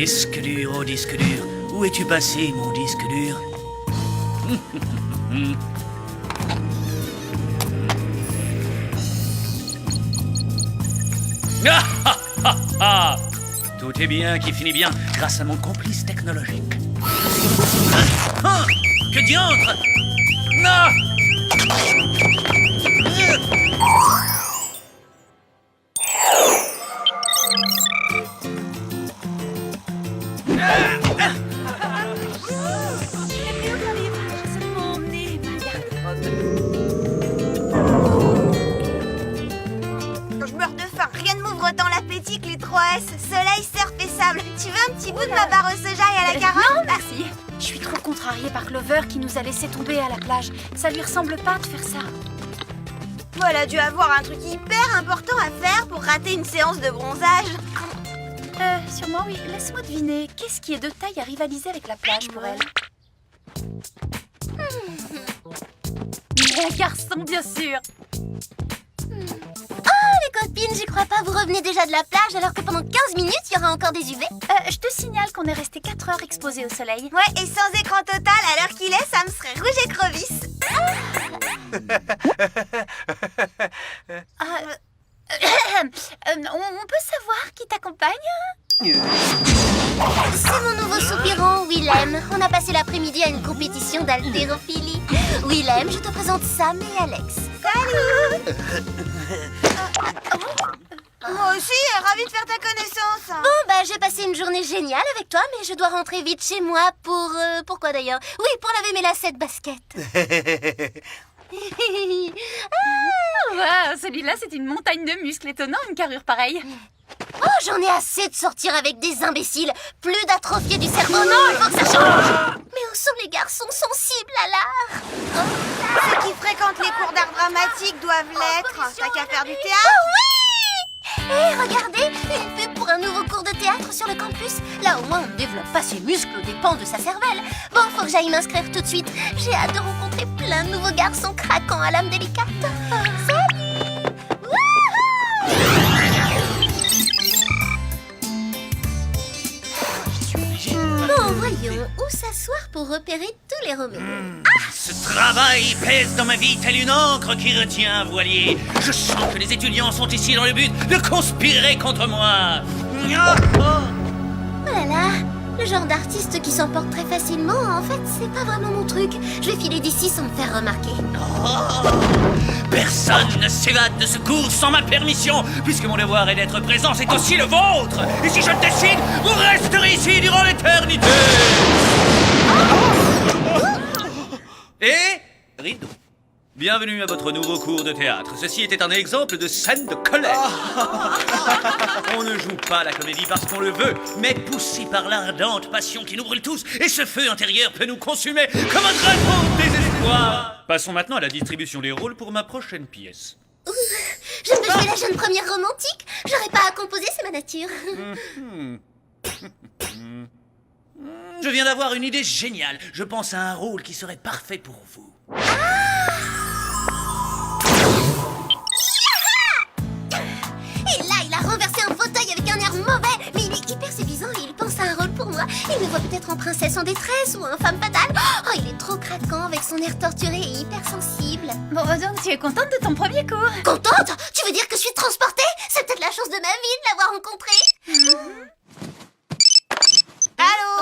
Disque dur, oh disque dur, où es-tu passé, mon disque dur? Ah, ah, ah, ah. Tout est bien qui finit bien grâce à mon complice technologique. Ah, que diantre! Non! Je meurs de faim, rien ne m'ouvre tant l'appétit que les 3S, soleil, surf et sable. Tu veux un petit bout de ma barre au soja et à la carotte? Non, merci. Je suis trop contrariée par Clover qui nous a laissé tomber à la plage. Ça lui ressemble pas de faire ça. Bon, elle a dû avoir un truc hyper important à faire pour rater une séance de bronzage. Sûrement oui. Laisse-moi deviner. Qu'est-ce qui est de taille à rivaliser avec la plage pour elle? Mon garçon, bien sûr. Les copines, j'y crois pas, vous revenez déjà de la plage alors que pendant 15 minutes, il y aura encore des UV. Je te signale qu'on est resté 4 heures exposés au soleil. Ouais, et sans écran total, à l'heure qu'il est, ça me serait rouge écrevisse. On peut savoir qui t'accompagne? C'est mon nouveau soupirant, Willem. On a passé l'après-midi à une compétition d'haltérophilie. Willem, je te présente Sam et Alex. Salut. Moi aussi, ravie de faire ta connaissance. Bon, j'ai passé une journée géniale avec toi, mais je dois rentrer vite chez moi pour... pourquoi d'ailleurs? Oui, pour laver mes lacets de basket. Wow, celui-là, c'est une montagne de muscles étonnant, une carrure pareille. Oh, j'en ai assez de sortir avec des imbéciles. Plus d'atrophier du cerveau. Oh non, il faut que ça change. Mais où sont les garçons sensibles à l'art? Ceux qui fréquentent les cours d'art dramatique doivent l'être. T'as qu'à faire du Oh théâtre. oui! Hé, regardez, une pub pour un nouveau cours de théâtre sur le campus. Là, au moins, on ne développe pas ses muscles aux dépens de sa cervelle. Bon, faut que j'aille m'inscrire tout de suite. J'ai hâte de rencontrer plein de nouveaux garçons craquants à l'âme délicate. Salut! Wouhou! Bon, voyons, où s'asseoir pour repérer tous les Roméo? Ce travail pèse dans ma vie telle une encre qui retient un voilier. Je sens que les étudiants sont ici dans le but de conspirer contre moi. Ah, oh. Oh là là, le genre d'artiste qui s'emporte très facilement, en fait, c'est pas vraiment mon truc. Je vais filer d'ici sans me faire remarquer. Oh. Personne ne s'évade de ce cours sans ma permission, puisque mon devoir est d'être présent, c'est aussi le vôtre. Et si je le décide, vous resterez ici durant l'éternité. Et rideau. Bienvenue à votre nouveau cours de théâtre. Ceci était un exemple de scène de colère. On ne joue pas la comédie parce qu'on le veut, mais poussé par l'ardente passion qui nous brûle tous, et ce feu intérieur peut nous consumer comme un drapeau au désespoir. Passons maintenant à la distribution des rôles pour ma prochaine pièce. Je peux jouer la jeune première romantique? J'aurais pas à composer, c'est ma nature. Je viens d'avoir une idée géniale. Je pense à un rôle qui serait parfait pour vous. Et là, il a renversé un fauteuil avec un air mauvais. Mais il est hyper séduisant et il pense à un rôle pour moi. Il me voit peut-être en princesse en détresse ou en femme fatale. Oh, il est trop craquant avec son air torturé et hyper sensible. Bon, donc tu es contente de ton premier cours? Contente? Tu veux dire que je suis transportée? C'est peut-être la chance de ma vie de l'avoir rencontré. Allô?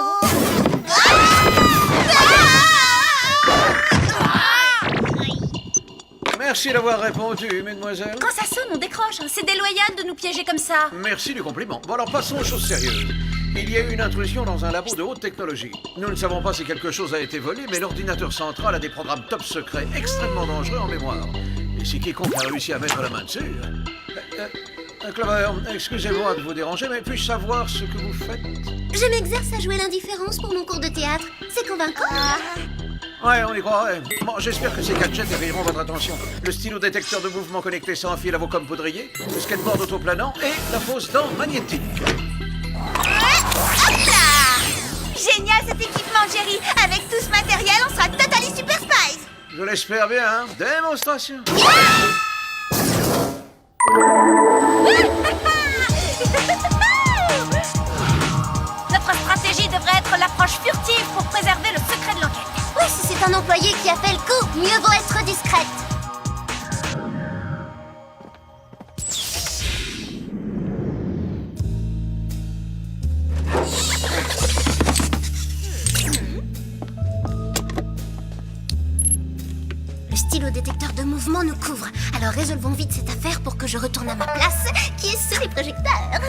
Merci d'avoir répondu, mesdemoiselles. Quand ça sonne, on décroche. C'est déloyal de nous piéger comme ça. Merci du compliment. Bon, alors passons aux choses sérieuses. Il y a eu une intrusion dans un labo de haute technologie. Nous ne savons pas si quelque chose a été volé, mais l'ordinateur central a des programmes top secrets extrêmement dangereux en mémoire. Et si quiconque a réussi à mettre la main dessus... Clover, excusez-moi de vous déranger, mais puis-je savoir ce que vous faites? Je m'exerce à jouer l'indifférence pour mon cours de théâtre. C'est convaincant? Ouais, on y croirait. Bon, j'espère que ces gadgets éveilleront votre attention. Le stylo détecteur de mouvement connecté sans fil à vos commes poudriers, le skateboard autoplanant et la fausse dent magnétique. Hop là! Génial cet équipement, Jerry. Avec tout ce matériel, on sera totally super spice. Je l'espère bien, hein. Démonstration. La phrase c'est un employé qui a fait le coup. Mieux vaut être discrète. Le stylo détecteur de mouvement nous couvre. Alors résolvons vite cette affaire pour que je retourne à ma place, qui est sous les projecteurs.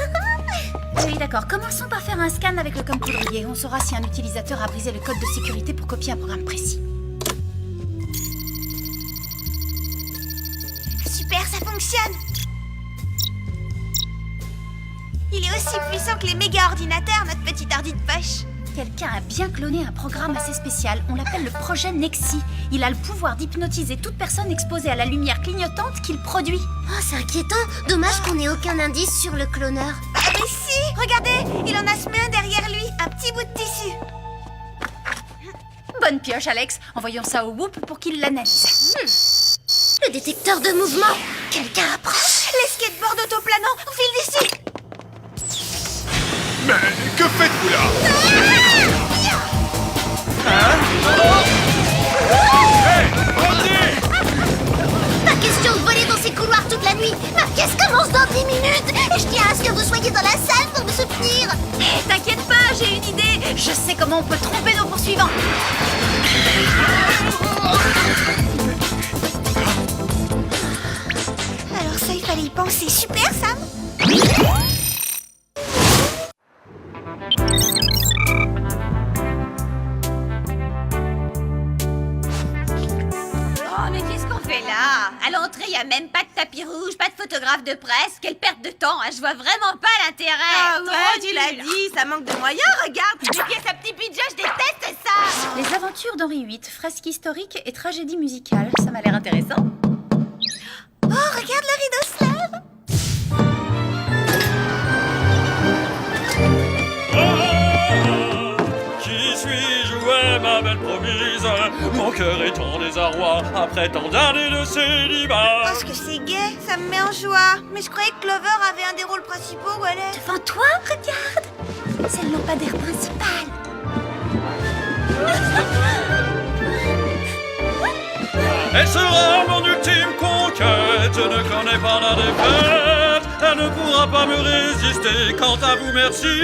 Oui, d'accord. Commençons par faire un scan avec le code coudrier. On saura si un utilisateur a brisé le code de sécurité pour copier un programme précis. Super, ça fonctionne. Il est aussi puissant que les méga-ordinateurs, notre petit ordi de poche. Quelqu'un a bien cloné un programme assez spécial. On l'appelle le projet Nexi. Il a le pouvoir d'hypnotiser toute personne exposée à la lumière clignotante qu'il produit. Oh, c'est inquiétant. Dommage qu'on n'ait aucun indice sur le cloneur. Bah, mais si, regardez, il en a semé un derrière lui, un petit bout de tissu. Bonne pioche, Alex. Envoyons ça au Whoop pour qu'il l'analyse. Le détecteur de mouvement. Quelqu'un approche. Les skateboards autoplanants, file d'ici. Mais que faites-vous là? Pas question de voler dans ces couloirs toute la nuit. Ma pièce commence dans 10 minutes. Et je tiens à ce que vous soyez dans la salle pour me soutenir. T'inquiète pas, j'ai une idée. Je sais comment on peut tromper nos poursuivants. Alors ça, il fallait y penser. Super, Sam. Oh, mais qu'est-ce qu'on fait là? À l'entrée, il a même pas de tapis rouge, pas de photographe de presse. Quelle perte de temps, hein. Je vois vraiment pas l'intérêt. Ah Trop ouais, tu l'as nul. dit, ça manque de moyens, regarde. Des pièces à petit budget, je déteste ça. Les aventures d'Henri VIII, fresque historique et tragédie musicale. Ça m'a l'air intéressant. Oh, regarde, le rideau se lève. Qui suis-je, où est ma belle promise? Mon cœur est en désarroi après tant d'années de célibat. Oh, ce que c'est gai, ça me met en joie. Mais je croyais que Clover avait un des rôles principaux, où elle est. Devant toi, regarde. C'est le lampadaire principal. Elle sera mon ultime conquête, je ne connais pas la défaite. Elle ne pourra pas me résister, quant à vous, merci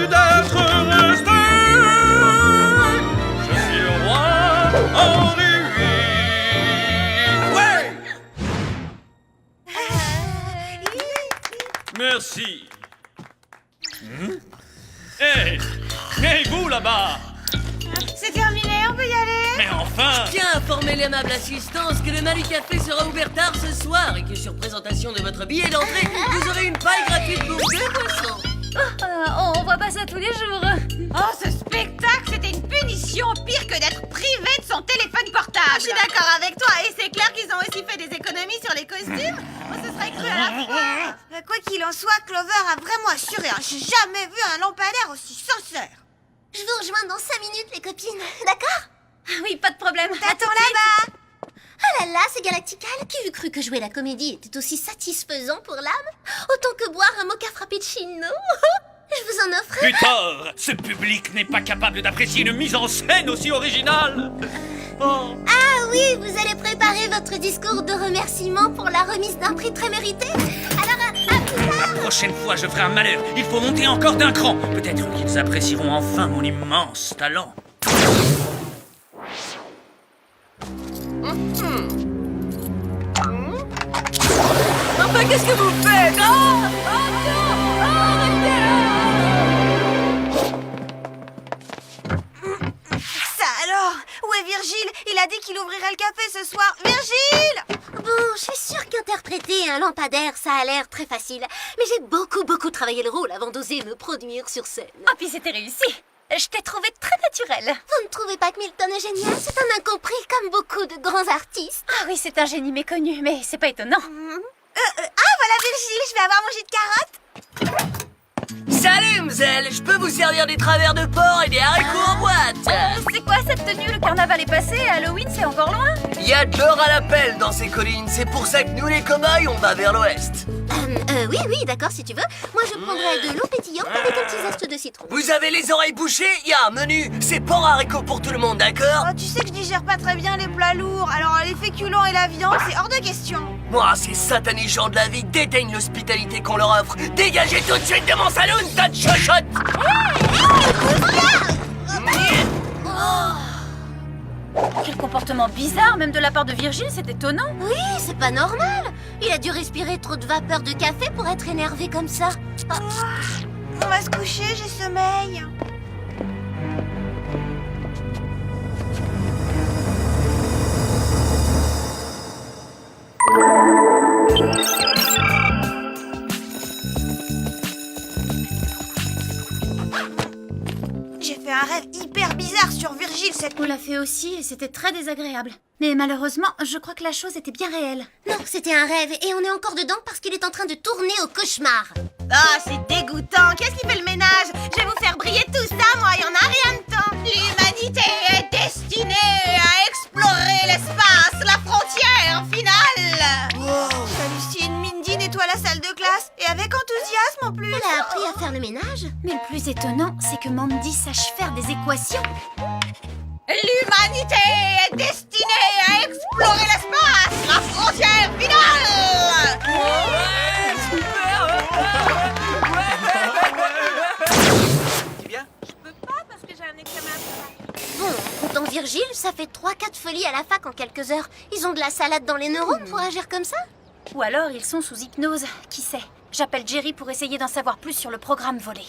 d'être resté. Je suis le roi Henri VIII. Ouais! Merci. Hé! Hey, vous là-bas! C'est terminé, on peut y aller. Mais enfin! Tiens, informez l'aimable assistance que le Manu Café sera ouvert tard ce soir et que sur présentation de votre billet d'entrée, vous aurez une paille gratuite pour 2 boissons. On voit pas ça tous les jours. Oh, ce spectacle, c'était une punition pire que d'être privé de son téléphone portable. Je suis d'accord avec toi, et c'est clair qu'ils ont aussi fait des économies sur les costumes. Moi, ce serait cru à la fois. Bah, quoi qu'il en soit, Clover a vraiment assuré. Hein. J'ai jamais vu un lampadaire aussi sincère. Je vous rejoins dans 5 minutes, les copines. D'accord? Oui, pas de problème. T'attends là-bas. Ah là là, c'est Galactical. Qui eût cru que jouer la comédie était aussi satisfaisant pour l'âme? Autant que boire un mocha frappuccino. Je vous en offre. Luthor, ce public n'est pas capable d'apprécier une mise en scène aussi originale. Oh. Ah oui, vous allez préparer votre discours de remerciement pour la remise d'un prix très mérité. Alors, à plus tard. La prochaine fois, je ferai un malheur. Il faut monter encore d'un cran. Peut-être qu'ils apprécieront enfin mon immense talent. Enfin, qu'est-ce que vous faites? Ça alors. Où est Virgile? Il a dit qu'il ouvrirait le café ce soir. Virgile! Bon, je suis sûre qu'interpréter un lampadaire, ça a l'air très facile. Mais j'ai beaucoup travaillé le rôle avant d'oser me produire sur scène. Oh, puis c'était réussi. Je t'ai trouvé très naturel. Vous ne trouvez pas que Milton est génial? C'est un incompris comme beaucoup de grands artistes. Ah oui, c'est un génie méconnu, mais c'est pas étonnant. Ah, voilà Virgile, je vais avoir mon jus de carotte. Salut, Mzel. Je peux vous servir des travers de porc et des haricots en boîte. C'est quoi cette tenue? Le carnaval est passé et Halloween c'est encore loin. Il y a de l'or à l'appel dans ces collines. C'est pour ça que nous, les cow-boys, on va vers l'ouest. Oui, d'accord, si tu veux. Moi, je prendrais de l'eau pétillante avec un petit zeste de citron. Vous avez les oreilles bouchées? Il y a un menu. C'est porc haricots pour tout le monde, d'accord? Oh, tu sais que je digère pas très bien les plats lourds, alors les féculents et la viande, c'est hors de question. Moi, ces satanés gens de la vie déteignent l'hospitalité qu'on leur offre. Dégagez tout de suite de mon salon, tas de chochottes! Quel comportement bizarre, même de la part de Virgile, c'est étonnant. Oui, c'est pas normal. Il a dû respirer trop de vapeur de café pour être énervé comme ça. On va se coucher, j'ai sommeil. J'ai fait un rêve hyper bizarre sur Virgile cette On nuit. l'a fait aussi et c'était très désagréable. Mais malheureusement, je crois que la chose était bien réelle. Non, c'était un rêve et on est encore dedans parce qu'il est en train de tourner au cauchemar. Ah, c'est dégoûtant. Qu'est-ce qui fait le ménage? Je vais vous faire briller tout ça, moi. Il y en a rien de temps. L'humanité est destinée à explorer l'espace, la frontière finale. J'hallucine, Mindy nettoie la salle de classe et avec enthousiasme en plus. Elle a appris à faire le ménage. Mais le plus étonnant, c'est que Mandy sache faire des équations. L'humanité est destinée à explorer l'espace, la frontière finale. Bon, dans Virgile, ça fait 3-4 folies à la fac en quelques heures. Ils ont de la salade dans les neurones pour agir comme ça? Ou alors ils sont sous hypnose, qui sait. J'appelle Jerry pour essayer d'en savoir plus sur le programme volé.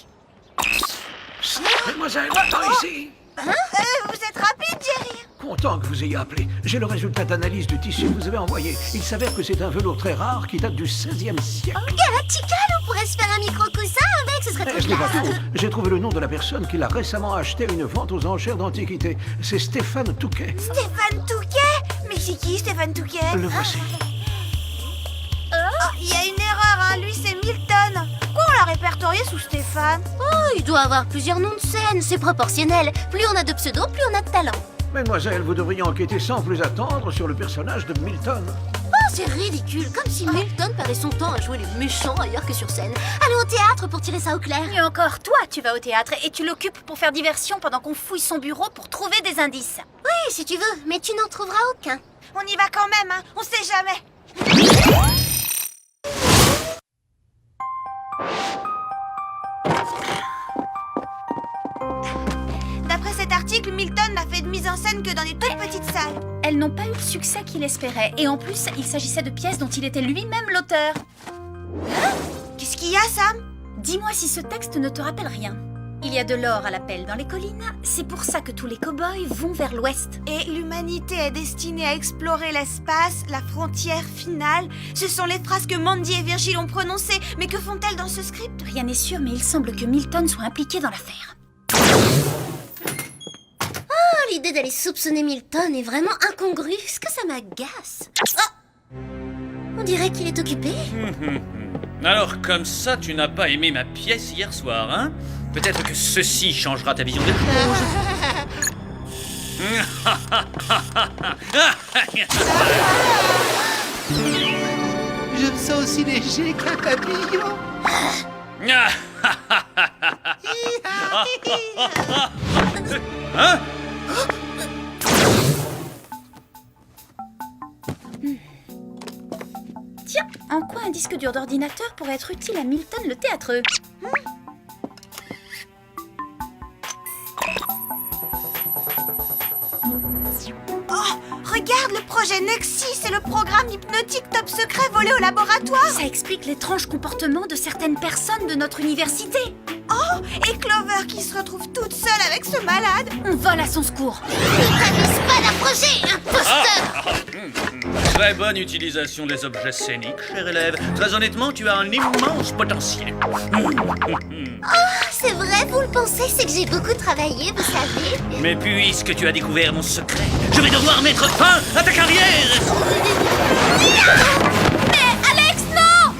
Mademoiselle, par ici. Vous êtes rapide, Jerry. Content que vous ayez appelé. J'ai le résultat d'analyse du tissu que vous avez envoyé. Il s'avère que c'est un velours très rare qui date du XVIe siècle. Galactical, on pourrait se faire un micro-coussin avec, ce serait trop Ce n'est pas classe. tout. J'ai trouvé le nom de la personne qui l'a récemment acheté à une vente aux enchères d'antiquités. C'est Stéphane Touquet. Stéphane Touquet. Mais c'est qui Stéphane Touquet? Le voici. Oh, il y a une erreur, hein. Lui c'est Milton. Pourquoi on l'a répertorié sous Stéphane? Oh, il doit avoir plusieurs noms de scène, c'est proportionnel. Plus on a de pseudos, plus on a de talent. Mademoiselle, vous devriez enquêter sans plus attendre sur le personnage de Milton. Oh, c'est ridicule, comme si Milton perdait son temps à jouer les méchants ailleurs que sur scène. Allons au théâtre pour tirer ça au clair. Et encore, toi, tu vas au théâtre et tu l'occupes pour faire diversion pendant qu'on fouille son bureau pour trouver des indices. Oui, si tu veux, mais tu n'en trouveras aucun. On y va quand même, hein. On sait jamais. D'après cet article, Milton n'a fait de mise en scène que dans des toutes petites salles. Elles n'ont pas eu le succès qu'il espérait. Et en plus, il s'agissait de pièces dont il était lui-même l'auteur. Qu'est-ce qu'il y a, Sam? Dis-moi si ce texte ne te rappelle rien. Il y a de l'or à l'appel dans les collines. C'est pour ça que tous les cow-boys vont vers l'ouest. Et l'humanité est destinée à explorer l'espace, la frontière finale. Ce sont les phrases que Mandy et Virgile ont prononcées. Mais que font-elles dans ce script? Rien n'est sûr, mais il semble que Milton soit impliqué dans l'affaire. Oh, l'idée d'aller soupçonner Milton est vraiment incongrue. Est-ce que ça m'agace? Oh, on dirait qu'il est occupé. Alors, comme ça, tu n'as pas aimé ma pièce hier soir, hein? Peut-être que ceci changera ta vision des choses. Je me sens aussi léger qu'un papillon. Hein? Tiens, en quoi un disque dur d'ordinateur pourrait être utile à Milton le théâtreux? Regarde le projet Nexi, c'est le programme hypnotique top secret volé au laboratoire. Ça explique l'étrange comportement de certaines personnes de notre université. Oh, et Clover qui se retrouve toute seule avec ce malade. On vole à son secours. Ne t'amuse pas d'approcher, imposteur! Très bonne utilisation des objets scéniques, cher élève. Très honnêtement, tu as un immense potentiel. C'est vrai, vous le pensez, c'est que j'ai beaucoup travaillé, vous savez. Mais puisque tu as découvert mon secret, je vais devoir mettre fin à ta carrière. Mais Alex, non!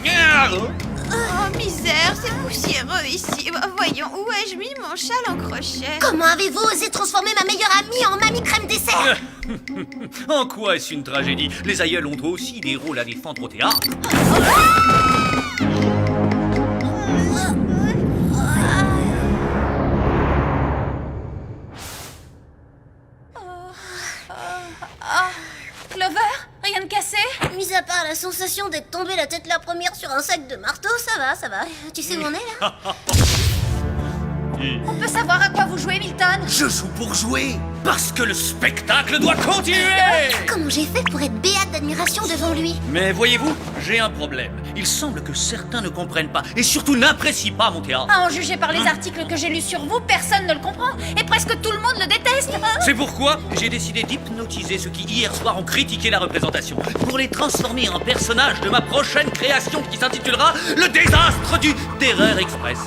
Oh, misère, c'est poussiéreux ici. Voyons, où ai-je mis mon châle en crochet? Comment avez-vous osé transformer ma meilleure amie en mamie crème dessert? En quoi est-ce une tragédie? Les aïeuls ont aussi des rôles à défendre au théâtre. Clover, rien de cassé? Mis à part la sensation d'être tombée la tête la première sur un sac de marteau, ça va, ça va. Tu sais où on est là? On peut savoir à quoi vous jouez, Milton? Je joue pour jouer, parce que le spectacle doit continuer. Comment j'ai fait pour être béate d'admiration devant lui? Mais voyez-vous, j'ai un problème. Il semble que certains ne comprennent pas, et surtout n'apprécient pas mon théâtre. À en juger par les articles que j'ai lus sur vous, personne ne le comprend. Et presque tout le monde le déteste. C'est pourquoi j'ai décidé d'hypnotiser ceux qui hier soir ont critiqué la représentation, pour les transformer en personnages de ma prochaine création qui s'intitulera Le désastre du Terreur Express.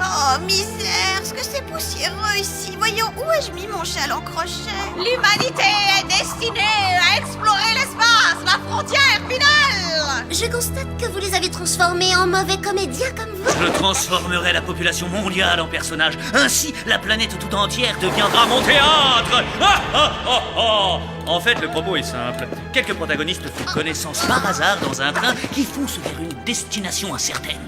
Oh, misère, ce que c'est poussiéreux ici. Voyons, où ai-je mis mon châle en crochet? L'humanité est destinée à explorer l'espace, la frontière finale. Je constate que vous les avez transformés en mauvais comédiens comme vous. Je transformerai la population mondiale en personnages. Ainsi, la planète tout entière deviendra mon théâtre. Ah, ah, ah, ah. En fait, le propos est simple. Quelques protagonistes font connaissance par hasard dans un train qui fonce vers une destination incertaine.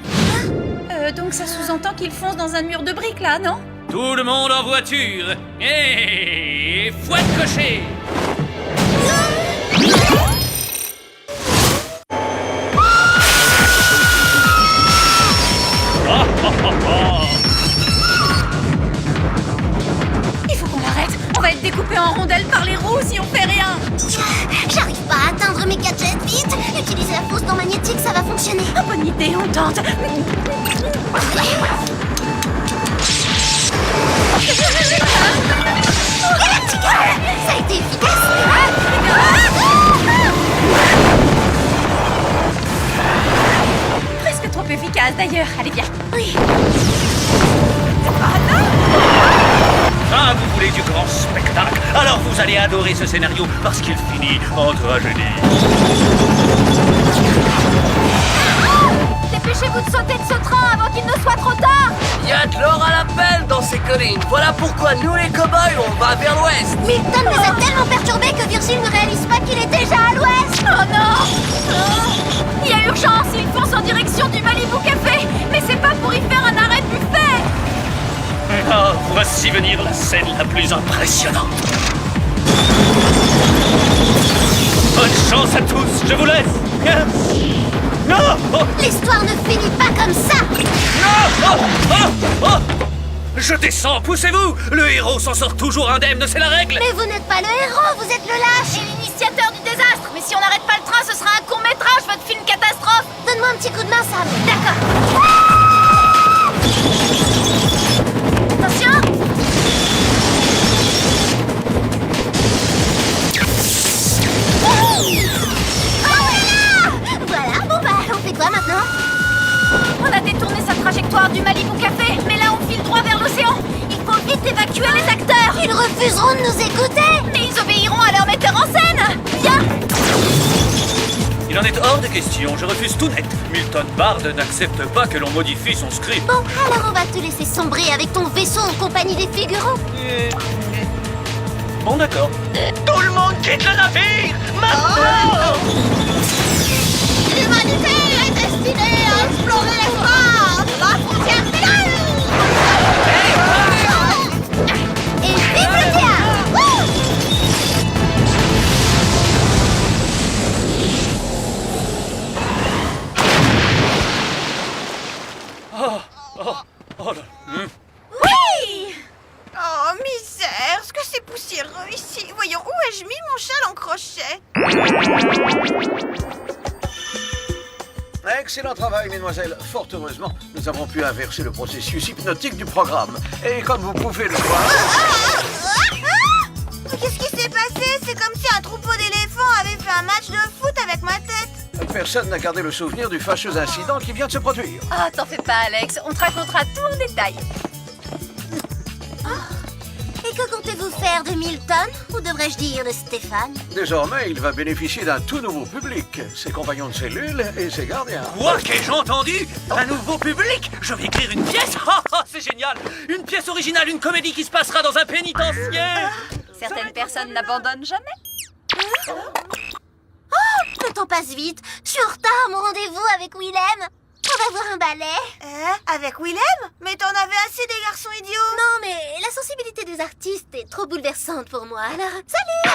Donc ça sous-entend qu'ils foncent dans un mur de briques, là, non? Tout le monde en voiture. Et fouette cocher. Il faut qu'on l'arrête. On va être découpé en rondelles par les roues si on fait rien. J'arrive pas à atteindre mes gadgets, vite. Utilisez la fausse dent magnétique, ça va fonctionner. Ah, bonne idée, on tente. Ça a été efficace. Presque trop efficace, d'ailleurs. Allez, viens. Oui. Ah, vous voulez du grand spectacle? Alors vous allez adorer ce scénario parce qu'il finit en tragédie. Dépêchez-vous de sauter de ce train avant qu'il ne soit trop tard. Il y a de l'or à l'appel dans ces collines. Voilà pourquoi nous les cow-boys, on va vers l'ouest. Milton nous a tellement perturbés que Virgile ne réalise pas qu'il est déjà à l'ouest. Oh non! Il y a urgence, ils foncent en direction du Malibu Café. Mais c'est pas pour y faire un arrêt buffet. Ah, voici venir la scène la plus impressionnante. Bonne chance à tous, je vous laisse. Non! Oh, L'histoire ne finit pas comme ça. non! Oh, oh, oh. Je descends, poussez-vous! Le héros s'en sort toujours indemne, c'est la règle! Mais vous n'êtes pas le héros, vous êtes le lâche. Et l'initiateur du désastre. Mais si on n'arrête pas le train, ce sera un court-métrage, votre film catastrophe. Donne-moi un petit coup de main, Sam. D'accord. Attention! Voilà, bon bah, on fait quoi maintenant? On a détourné sa trajectoire du Malibu Café, mais là on file droit vers l'océan. Il faut vite évacuer les acteurs. Ils refuseront de nous écouter. Mais ils obéiront à leur metteur en scène. Viens. Il en est hors de question, je refuse tout net. Milton Bard n'accepte pas que l'on modifie son script. Bon, alors on va te laisser sombrer avec ton vaisseau en compagnie des figurants. Bon, d'accord. Tout le monde quitte le navire! Maintenant! L'humanité est destinée à explorer l'espace, la frontière finale. Et vive le théâtre! Wouh! Oh là. Oui! Oh, misère, ce que c'est poussiéreux ici. Voyons, où ai-je mis mon châle en crochet? Excellent travail, mesdemoiselles. Fort heureusement, nous avons pu inverser le processus hypnotique du programme. Et comme vous pouvez le voir... Qu'est-ce qui s'est passé? C'est comme si un troupeau d'éléphants avait fait un match de foot avec ma tête. Personne n'a gardé le souvenir du fâcheux incident qui vient de se produire. Ah, t'en fais pas, Alex. On te racontera tout en détail. Et que comptez-vous faire père de Milton, ou devrais-je dire de Stéphane? Désormais, il va bénéficier d'un tout nouveau public, ses compagnons de cellule et ses gardiens. Quoi qu'ai-je entendu? Un nouveau public? Je vais écrire une pièce? C'est génial! Une pièce originale, une comédie qui se passera dans un pénitencier! Certaines personnes n'abandonnent jamais. Le temps passe vite. Je suis en retard à mon rendez-vous avec Willem. On va voir un ballet. Avec Willem? Mais t'en avais assez des garçons idiots. Non, mais la sensibilité des artistes est trop bouleversante pour moi. Alors, salut!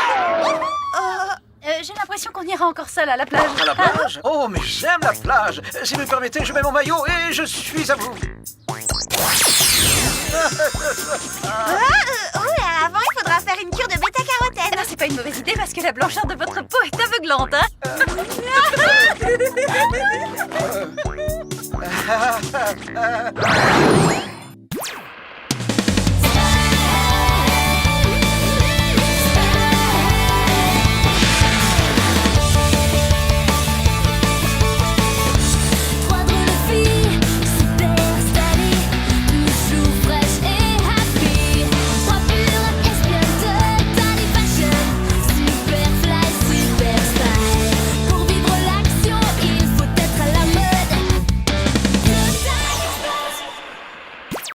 J'ai l'impression qu'on ira encore seul à la plage. À la plage? Oh, mais j'aime la plage! Si vous me permettez, je mets mon maillot et je suis à vous. Avant, il faudra faire une cure de bêta-carotène. Non, c'est pas une mauvaise idée parce que la blancheur de votre peau est aveuglante, hein.